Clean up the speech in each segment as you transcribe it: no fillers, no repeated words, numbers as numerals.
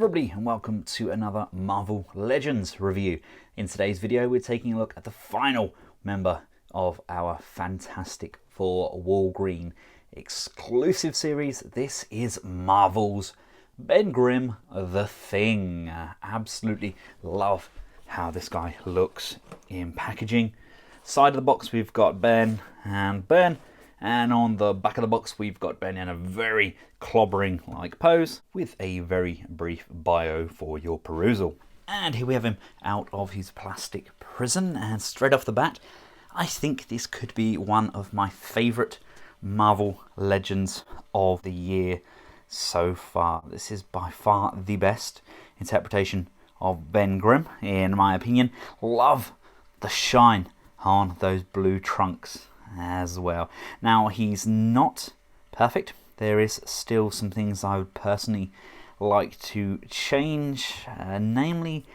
Hello everybody and welcome to another Marvel Legends review. In today's video we're taking a look at the final member of our Fantastic Four Walgreen exclusive series. This is Marvel's Grimm the Thing. Absolutely love how this guy looks in packaging. Side of the box we've got Ben, and on the back of the box we've got Ben in a very clobbering like pose with a very brief bio for your perusal. And here we have him out of his plastic prison, and straight off the bat I think this could be one of my favourite Marvel Legends of the year so far. This is by far the best interpretation of Ben Grimm in my opinion. Love the shine on those blue trunks as well. Now he's not perfect. There is still some things I would personally like to change, namely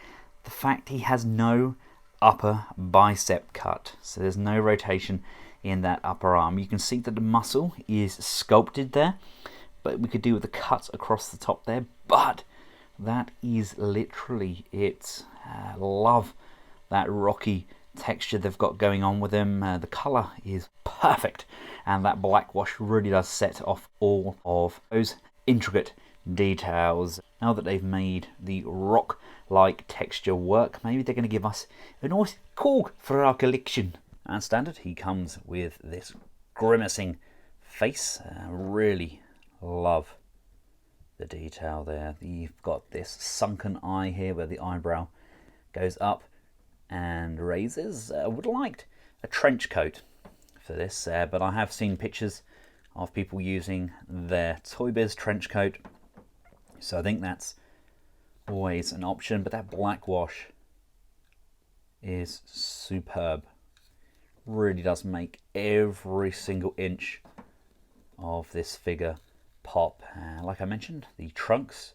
the fact he has no upper bicep cut. So there's no rotation in that upper arm. You can see that the muscle is sculpted there, but we could do with a cut across the top there, but that is literally it. Love that rocky texture they've got going on with him. The colour is perfect, and that black wash really does set off all of those intricate details. Now that they've made the rock-like texture work, maybe they're going to give us a nice cool for our collection. And standard, he comes with this grimacing face. Really love the detail there. You've got this sunken eye here where the eyebrow goes up and raises. Would have liked a trench coat for this, but I have seen pictures of people using their Toy Biz trench coat, so I think that's always an option. But that black wash is superb. Really does make every single inch of this figure pop. Like I mentioned, the trunks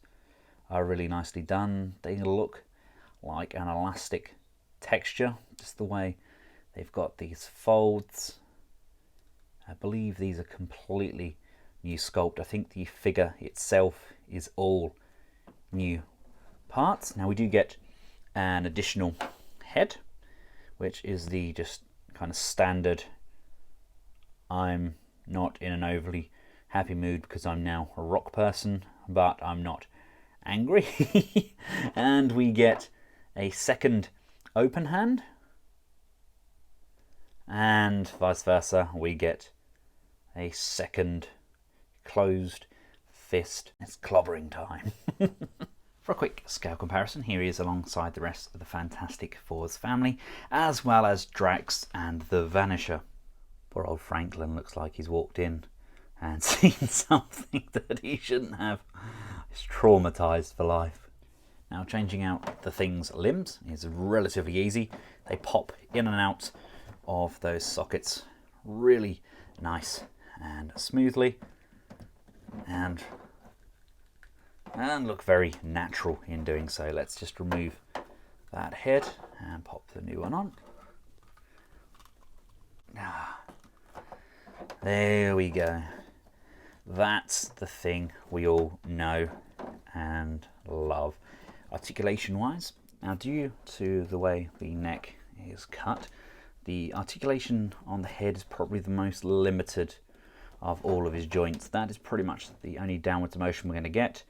are really nicely done. They look like an elastic texture, just the way they've got these folds. I believe these are completely new sculpt. I think the figure itself is all new parts. Now we do get an additional head, which is the just kind of standard I'm not in an overly happy mood because I'm now a rock person, but I'm not angry. And we get a second open hand, and vice versa, we get a second closed fist. It's clobbering time. For a quick scale comparison, here he is alongside the rest of the Fantastic Four's family, as well as Drax and the Vanisher. Poor old Franklin looks like he's walked in and seen something that he shouldn't have. He's traumatized for life. Now changing out the Thing's limbs is relatively easy. They pop in and out of those sockets really nice and smoothly, and look very natural in doing so. Let's just remove that head and pop the new one on. There we go. That's the Thing we all know and love. Articulation wise, now due to the way the neck is cut, the articulation on the head is probably the most limited of all of his joints. That is pretty much the only downwards motion we're going to get,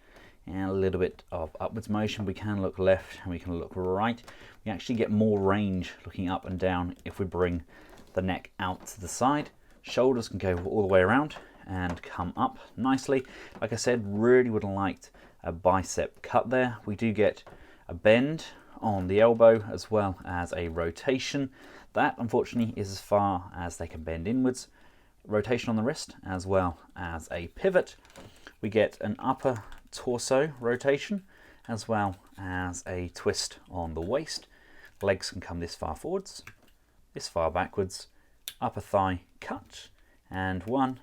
and a little bit of upwards motion. We can look left and we can look right. We actually get more range looking up and down if we bring the neck out to the side. Shoulders can go all the way around and come up nicely. Like I said, really would have liked a bicep cut there. We do get a bend on the elbow as well as a rotation. That unfortunately is as far as they can bend inwards. Rotation on the wrist as well as a pivot. We get an upper torso rotation as well as a twist on the waist. Legs can come this far forwards, this far backwards, upper thigh cut, and 1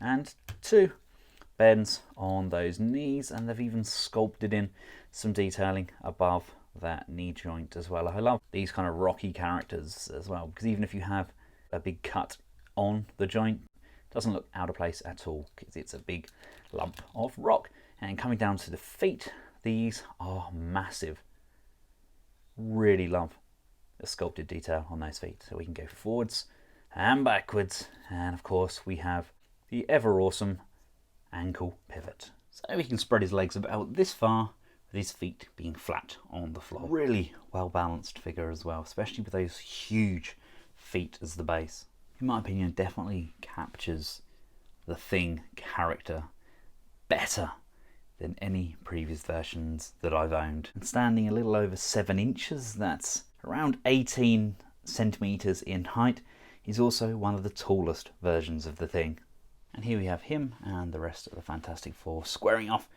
and 2 bends on those knees, and they've even sculpted in some detailing above that knee joint as well. I love these kind of rocky characters as well, because even if you have a big cut on the joint, it doesn't look out of place at all because it's a big lump of rock. And coming down to the feet, these are massive. Really love the sculpted detail on those feet. So we can go forwards and backwards, and of course we have the ever awesome ankle pivot. So he can spread his legs about this far with his feet being flat on the floor. Really well balanced figure as well, especially with those huge feet as the base. In my opinion, definitely captures the Thing character better than any previous versions that I've owned. And standing a little over 7 inches, that's around 18 centimeters in height, he's also one of the tallest versions of the Thing. And here we have him and the rest of the Fantastic Four squaring off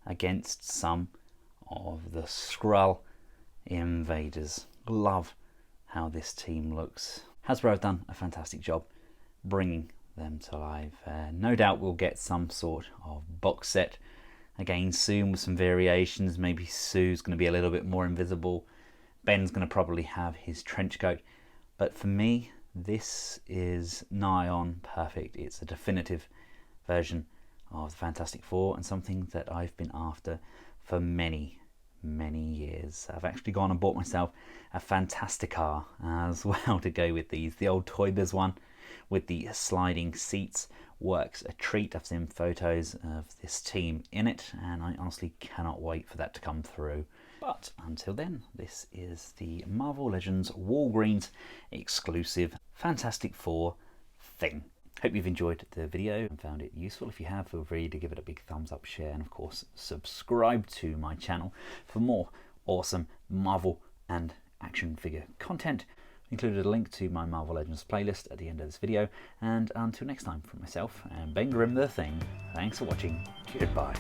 against some of the Skrull invaders. Love how this team looks. Hasbro have done a fantastic job bringing them to life. No doubt we'll get some sort of box set again soon with some variations. Maybe Sue's going to be a little bit more invisible. Ben's going to probably have his trench coat. But for me, this is nigh on perfect. It's a definitive version of the Fantastic Four and something that I've been after for many years. I've actually gone and bought myself a Fantasticar as well to go with these. The old Toy Biz one with the sliding seats works a treat. I've seen photos of this team in it and I honestly cannot wait for that to come through. But until then, this is the Marvel Legends Walgreens exclusive Fantastic Four Thing. Hope you've enjoyed the video and found it useful. If you have, feel free to give it a big thumbs up, share, and of course subscribe to my channel for more awesome Marvel and action figure content. Included a link to my Marvel Legends playlist at the end of this video. And until next time, from myself and Ben Grimm the Thing, thanks for watching. Goodbye.